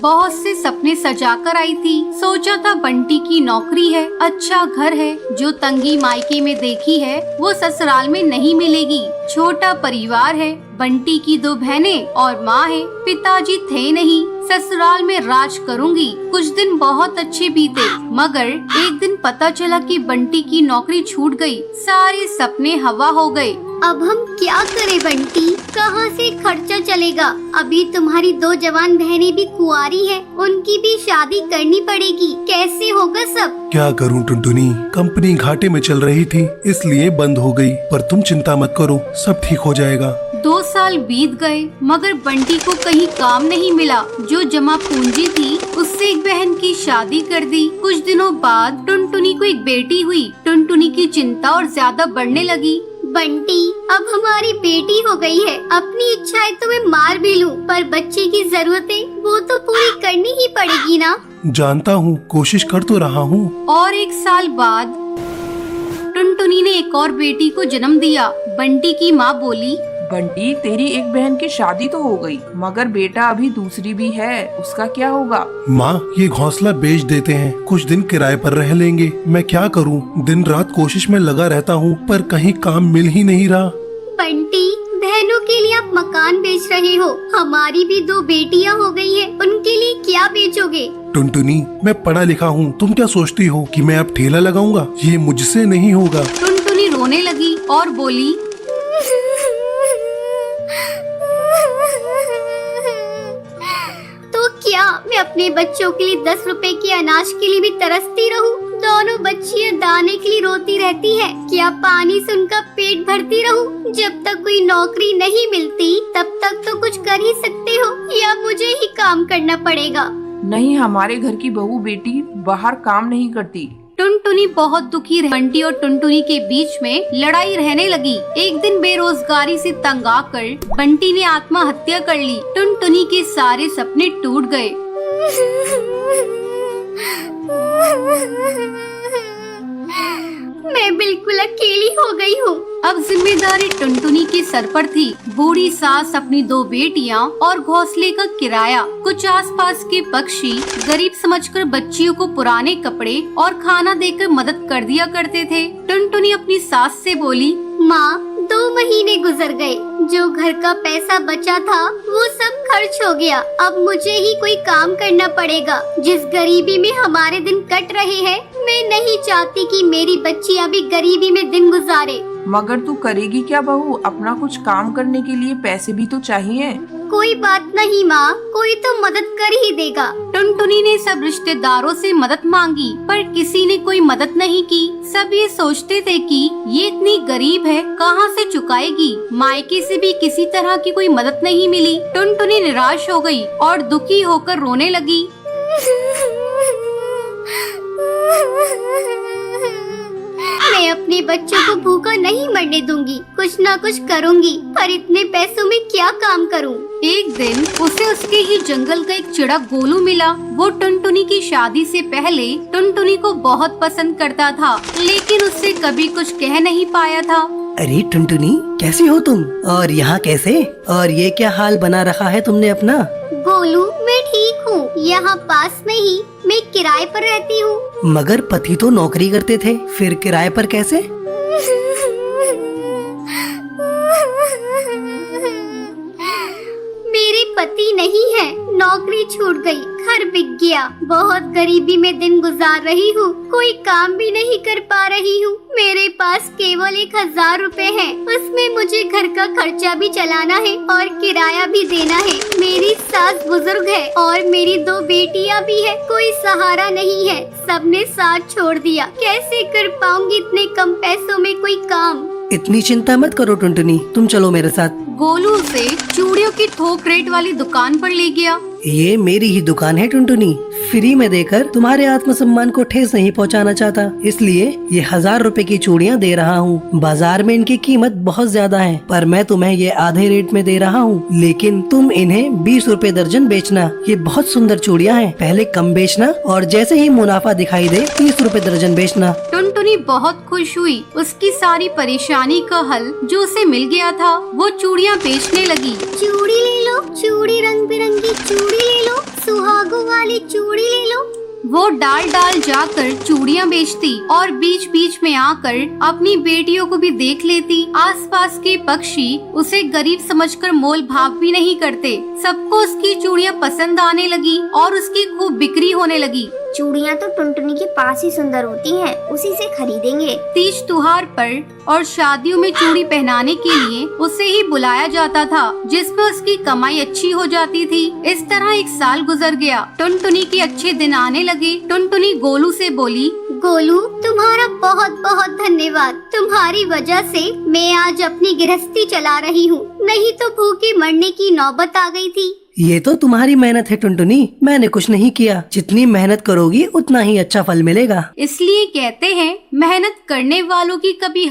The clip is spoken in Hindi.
बहुत से सपने सजा कर आई थी। सोचा था बंटी की नौकरी है, अच्छा घर है, जो तंगी मायके में देखी है वो ससुराल में नहीं मिलेगी। छोटा परिवार है, बंटी की 2 बहनें और माँ है, पिताजी थे नहीं, ससुराल में राज करूंगी। कुछ दिन बहुत अच्छे बीते, मगर एक दिन पता चला कि बंटी की नौकरी छूट गई। सारे सपने हवा हो गए। अब हम क्या करें बंटी, कहाँ से खर्चा चलेगा? अभी तुम्हारी 2 जवान बहनें भी कुंवारी हैं, उनकी भी शादी करनी पड़ेगी, कैसे होगा सब? क्या करूं टुनटुनी, कंपनी घाटे में चल रही थी इसलिए बंद हो गई, पर तुम चिंता मत करो, सब ठीक हो जाएगा। 2 साल बीत गए मगर बंटी को कहीं काम नहीं मिला। जो जमा पूंजी थी उससे एक बहन की शादी कर दी। कुछ दिनों बाद टुनटुनी को एक बेटी हुई। टुनटुनी की चिंता और ज्यादा बढ़ने लगी। बंटी, अब हमारी बेटी हो गई है, अपनी इच्छाएं तो मैं मार भी लूं, पर बच्चे की जरूरतें वो तो पूरी करनी ही पड़ेगी ना। जानता हूँ, कोशिश कर तो रहा हूँ। और 1 साल बाद टुनटुनी ने एक और बेटी को जन्म दिया। बंटी की माँ बोली, बंटी, तेरी एक बहन की शादी तो हो गई, मगर बेटा अभी दूसरी भी है, उसका क्या होगा? माँ, ये घोंसला बेच देते हैं, कुछ दिन किराए पर रह लेंगे। मैं क्या करूँ, दिन रात कोशिश में लगा रहता हूँ, पर कहीं काम मिल ही नहीं रहा। बंटी, बहनों के लिए आप मकान बेच रहे हो, हमारी भी 2 बेटियां हो गई है, उनके लिए क्या बेचोगे? टुनटुनी, मैं पढ़ा लिखा हूँ, तुम क्या सोचती हो कि मैं अब ठेला लगाऊंगा? ये मुझसे नहीं होगा। टुनटुनी रोने लगी और बोली, तो क्या मैं अपने बच्चों के लिए 10 रुपए के अनाज के लिए भी तरसती रहूं? दोनों बच्चियां दाने के लिए रोती रहती है, क्या पानी से उनका पेट भरती रहूं? जब तक कोई नौकरी नहीं मिलती तब तक तो कुछ कर ही सकते हो, या मुझे ही काम करना पड़ेगा? नहीं, हमारे घर की बहू बेटी बाहर काम नहीं करती। टुनटुनी बहुत दुखी रही। बंटी और टुनटुनी के बीच में लड़ाई रहने लगी। एक दिन बेरोजगारी से तंग आकर बंटी ने आत्महत्या कर ली। टुनटुनी के सारे सपने टूट गए। मैं बिल्कुल अकेली हो गई हूँ। अब जिम्मेदारी टुनटुनी के सर पर थी। बूढ़ी सास, अपनी 2 बेटियां और घोंसले का किराया। कुछ आसपास के पक्षी गरीब समझकर बच्चियों को पुराने कपड़े और खाना देकर मदद कर दिया करते थे। टुनटुनी अपनी सास से बोली, माँ, 2 महीने गुजर गए, जो घर का पैसा बचा था वो सब खर्च हो गया। अब मुझे ही कोई काम करना पड़ेगा। जिस गरीबी में हमारे दिन कट रहे हैं, मैं नहीं चाहती कि मेरी बच्चियां भी गरीबी में दिन गुजारे। मगर तू करेगी क्या बहू? अपना कुछ काम करने के लिए पैसे भी तो चाहिए। कोई बात नहीं माँ, कोई तो मदद कर ही देगा। टुनटुनी ने सब रिश्तेदारों से मदद मांगी, पर किसी ने कोई मदद नहीं की। सब ये सोचते थे कि ये इतनी गरीब है, कहाँ से चुकाएगी। मायके से भी किसी तरह की कोई मदद नहीं मिली। टुनटुनी निराश हो गई और दुखी होकर रोने लगी। मैं अपने बच्चों को भूखा नहीं मरने दूंगी, कुछ न कुछ करूंगी, पर इतने पैसों में क्या काम करूं? एक दिन उसे उसके ही जंगल का एक चिड़ा गोलू मिला। वो टुनटुनी की शादी से पहले टुनटुनी को बहुत पसंद करता था, लेकिन उससे कभी कुछ कह नहीं पाया था। अरे टुनटुनी, कैसी हो तुम? और यहाँ कैसे? और ये क्या हाल बना रखा है तुमने अपना? गोलू, मैं ठीक हूँ, यहाँ पास में ही मैं किराए पर रहती हूँ। मगर पति तो नौकरी करते थे, फिर किराए पर कैसे? मेरे पति नहीं है, नौकरी छूट गई, घर बिक गया, बहुत गरीबी में दिन गुजार रही हूँ, कोई काम भी नहीं कर पा रही हूँ। मेरे पास केवल 1000 रुपए हैं, उसमें मुझे घर का खर्चा भी चलाना है और किराया भी देना है। मेरी सास बुजुर्ग है और मेरी 2 बेटियां भी है, कोई सहारा नहीं है, सबने साथ छोड़ दिया। कैसे कर पाऊंगी इतने कम पैसों में कोई काम? इतनी चिंता मत करो टुनटुनी, तुम चलो मेरे साथ। गोलू उसे चूड़ियों की थोक रेट वाली दुकान पर ले गया। ये मेरी ही दुकान है टुनटुनी, फ्री में देकर तुम्हारे आत्मसम्मान को ठेस नहीं पहुंचाना चाहता, इसलिए ये 1000 रुपए की चूड़ियां दे रहा हूँ। बाजार में इनकी कीमत बहुत ज्यादा है, पर मैं तुम्हें ये आधे रेट में दे रहा हूँ, लेकिन तुम इन्हें 20 रुपए दर्जन बेचना। ये बहुत सुंदर चूड़ियां हैं, पहले कम बेचना और जैसे ही मुनाफा दिखाई दे 30 रुपए दर्जन बेचना। टुनटुनी बहुत खुश हुई। उसकी सारी परेशानी का हल जो उसे मिल गया था, वो चूड़ियाँ बेचने लगी। चूड़ी ले लो, चूड़ी रंग बिरंगी चूड़ी ले लो, सुहागो वाली चूड़ी ले लो। वो डाल डाल जाकर चूड़ियाँ बेचती और बीच बीच में आकर अपनी बेटियों को भी देख लेती। आसपास के पक्षी उसे गरीब समझकर मोल भाव भी नहीं करते। सबको उसकी चूड़ियाँ पसंद आने लगी और उसकी खूब बिक्री होने लगी। चूड़ियाँ तो टुनटुनी के पास ही सुंदर होती हैं, उसी से खरीदेंगे। तीज त्योहार पर और शादियों में चूड़ी पहनाने के लिए उसे ही बुलाया जाता था, जिसमें उसकी कमाई अच्छी हो जाती थी। इस तरह एक साल गुजर गया। टुनटुनी के अच्छे दिन आने लगे। टुनटुनी गोलू से बोली, गोलू, तुम्हारा बहुत बहुत धन्यवाद। तुम्हारी वजह से मैं आज अपनी गृहस्थी चला रही हूँ, नहीं तो भूखे मरने की नौबत आ गई थी। ये तो तुम्हारी मेहनत है टुनटुनी, मैंने कुछ नहीं किया। जितनी मेहनत करोगी उतना ही अच्छा फल मिलेगा। इसलिए कहते हैं मेहनत करने वालों की कभी